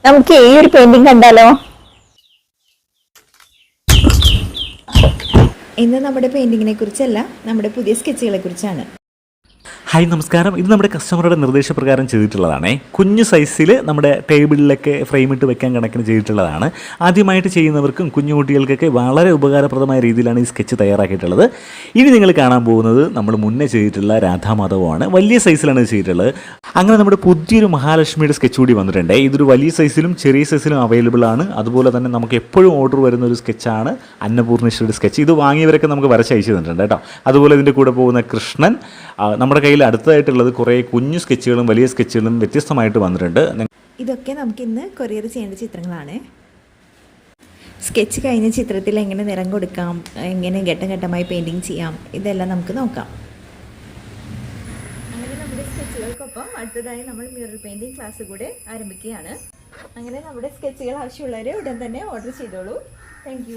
നമുക്ക് ഈ ഒരു പെയിന്റിംഗ് കണ്ടാലോ? ഇന്ന് നമ്മുടെ പെയിന്റിങ്ങിനെ കുറിച്ചല്ല, നമ്മുടെ പുതിയ സ്കെച്ചുകളെ കുറിച്ചാണ്. ഹായ് നമസ്കാരം. ഇത് നമ്മുടെ കസ്റ്റമറുടെ നിർദ്ദേശപ്രകാരം ചെയ്തിട്ടുള്ളതാണേ. കുഞ്ഞു സൈസിൽ നമ്മുടെ ടേബിളിലൊക്കെ ഫ്രെയിമിട്ട് വെക്കാൻ കണക്കിന് ചെയ്തിട്ടുള്ളതാണ്. ആദ്യമായിട്ട് ചെയ്യുന്നവർക്കും കുഞ്ഞു കുട്ടികൾക്കൊക്കെ വളരെ ഉപകാരപ്രദമായ രീതിയിലാണ് ഈ സ്കെച്ച് തയ്യാറാക്കിയിട്ടുള്ളത്. ഇനി നിങ്ങൾ കാണാൻ പോകുന്നത് നമ്മൾ മുന്നേ ചെയ്തിട്ടുള്ള രാധാമാധവമാണ്. വലിയ സൈസിലാണ് ഇത് ചെയ്തിട്ടുള്ളത്. അങ്ങനെ നമ്മുടെ പുതിയൊരു മഹാലക്ഷ്മിയുടെ സ്കെച്ച് കൂടി വന്നിട്ടുണ്ട്. ഇതൊരു വലിയ സൈസിലും ചെറിയ സൈസിലും അവൈലബിൾ ആണ്. അതുപോലെ തന്നെ നമുക്ക് എപ്പോഴും ഓർഡർ വരുന്ന ഒരു സ്കെച്ചാണ് അന്നപൂർണേശ്വരിയുടെ സ്കെച്ച്. ഇത് വാങ്ങിയവരൊക്കെ നമുക്ക് വരച്ച് അയച്ചു തന്നിട്ടുണ്ട് കേട്ടോ. അതുപോലെ ഇതിൻ്റെ കൂടെ പോകുന്ന കൃഷ്ണൻ, നമ്മുടെ കയ്യിൽ അടുത്തതായിട്ടുള്ളത് കുറേ കുഞ്ഞു സ്കെച്ചുകളും വലിയ സ്കെച്ചുകളും വ്യത്യസ്തമായിട്ട് വന്നിട്ടുണ്ട്. ഇതൊക്കെ നമുക്ക് ഇന്ന് കൊറിയർ ചെയ്യേണ്ട ചിത്രങ്ങളാണ്. സ്കെച്ച് കഴിഞ്ഞ ചിത്രത്തിൽ എങ്ങനെ നിറം കൊടുക്കാം, എങ്ങനെ ഘട്ടം ഘട്ടമായി പെയിൻറ്റിങ് ചെയ്യാം, ഇതെല്ലാം നമുക്ക് നോക്കാം. അങ്ങനെ നമ്മുടെ സ്കെച്ചുകൾക്കൊപ്പം അടുത്തതായി നമ്മൾ മിറർ പെയിൻറ്റിങ് ക്ലാസ് കൂടെ ആരംഭിക്കുകയാണ്. അങ്ങനെ നമ്മുടെ സ്കെച്ചുകൾ ആവശ്യമുള്ളവർ ഉടൻ തന്നെ ഓർഡർ ചെയ്തോളൂ. താങ്ക്